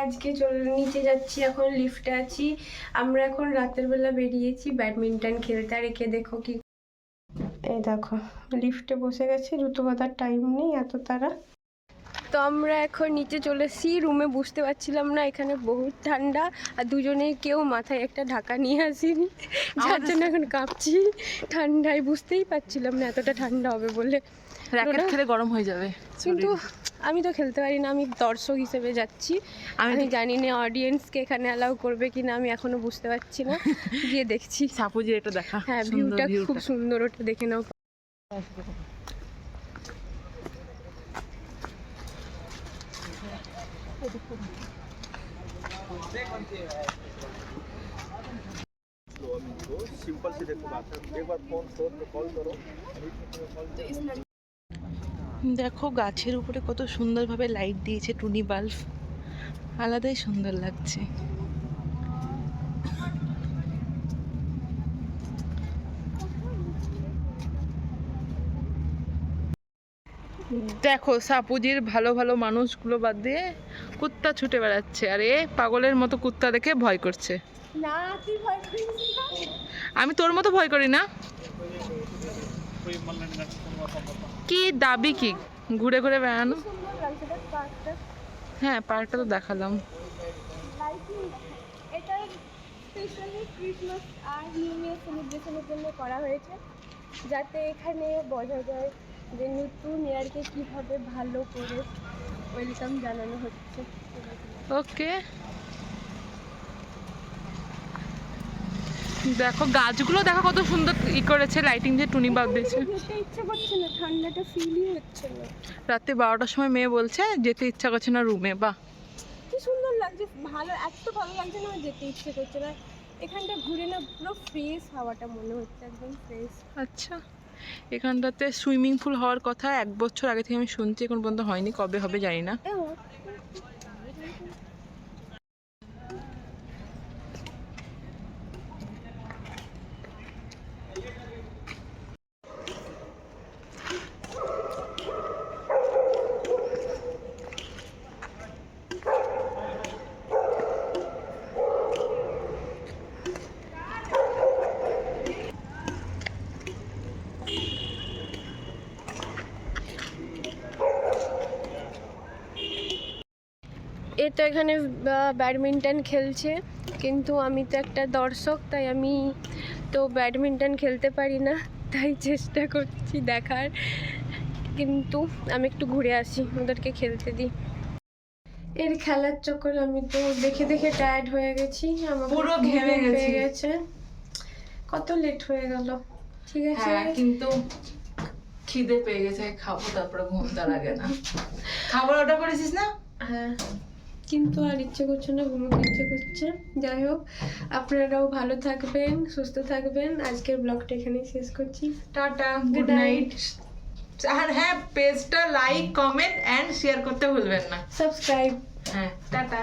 আজকে নিচে যাচ্ছি, এখন লিফটে আছি। আমরা এখন রাতের বেলা বেরিয়েছি ব্যাডমিন্টন খেলতে। আর একে দেখো কি, এই দেখো লিফটে বসে গেছে, জুতো বাঁধার টাইম নেই, এত তারা। তো আমরা এখন নিচে চলেছি রুমে। বুঝতে পারছিলাম না, এখানে বহুত ঠান্ডা, আর দুজনেই কেউ মাথায় একটা ঢাকা নিয়ে আসিনি, যার জন্য এখন কাঁপছি ঠান্ডায়। বুঝতেই পারছিলাম না এতটা ঠান্ডা হবে বলে। র‍্যাকেট খেলে গরম হয়ে যাবে, কিন্তু আমি তো খেলতে পারি না, আমি দর্শক হিসেবে যাচ্ছি। আমি জানি না অডিয়েন্সকে এখানে অ্যালাউ করবে কিনা, আমি এখনো বুঝতে পারছি না। গিয়ে দেখছি। সাপুজি এটা দেখা, হ্যাঁ ভিউটা খুব সুন্দর, ওটা দেখে নাও। सिंपल सी देखो बात है, एक बार फोन पे कॉल करो। দেখো গাছের উপরে কত সুন্দরভাবে লাইট দিয়েছে, টুনি বাল্ব, আলাদাই সুন্দর লাগছে। দেখো সাপুজির ভালো ভালো মানুষগুলো বাদ দিয়ে কুত্তা ছুটে বেড়াচ্ছে, আর এ পাগলের মতো কুত্তা দেখে ভয় করছে। না তুই ভয় করিস না। আমি তোর মতো ভয় করি না। কি দাবি কি ঘুরে ঘুরে বেড়ানো? সুন্দর লাগছে দেখ পার্কটা। হ্যাঁ পার্কটা তো দেখালাম। লাইটিং এটা স্পেশালি ক্রিসমাস আর নিউ ইয়ার সেলিব্রেশনের জন্য করা হয়েছে, যাতে এখানে বোঝা যায় যে নতুন ইয়ারকে কীভাবে ভালো করে ওয়েলকাম জানানো হচ্ছে। ওকে, দেখো গাছগুলো দেখো কত সুন্দর করেছে, লাইটিং দিয়ে টুনি বাল্ব দিয়েছে। যেতে ইচ্ছে করছে না, ঠান্ডাটা ফিলই হচ্ছে না। রাতে 12টার সময় মেয়ে বলছে যেতে ইচ্ছা করছে না রুমে। বাহ কি সুন্দর লাগছে, ভালো, এত ভালো লাগছে না, যেতে ইচ্ছে করছে না। এখানটা ঘুরে না পুরো ফ্রেশ হাওয়াটা মনে হচ্ছে, একদম ফ্রেশ। আচ্ছা, এখানটাতে সুইমিং পুল হওয়ার কথা 1 বছর আগে থেকে আমি শুনছি, এখন পর্যন্ত হয়নি, কবে হবে জানি না। এ তো এখানে ব্যাডমিন্টন খেলছে, কিন্তু আমি তো একটা দর্শক, তাই আমি তো ব্যাডমিন্টন খেলতে পারি না, তাই চেষ্টা করছি দেখার। কিন্তু আমি একটু ঘুরে আসি, ওদেরকে খেলতে দিই। এর খেলার চক্করে আমি তো দেখে দেখে টায়ার্ড হয়ে গেছি, আমার পুরো ঘেমে গেছে। কত লেট হয়ে গেল। ঠিক আছে, কিন্তু খিদে পেয়ে গেছে, খাবো তারপরে ঘুম, তার আগে না। খাবার অর্ডার করেছিস না? হ্যাঁ, কিন্তু আর ইচ্ছে করছে না, ঘুমোতে ইচ্ছে করছে। যাই হোক, আপনারাও ভালো থাকবেন, সুস্থ থাকবেন। আজকের ব্লগটা এখানেই শেষ করছি। Tata, good night. আর হ্যাঁ, পেজটা লাইক, কমেন্ট এন্ড শেয়ার করতে ভুলবেন না। সাবস্ক্রাইব। হ্যাঁ, টাটা।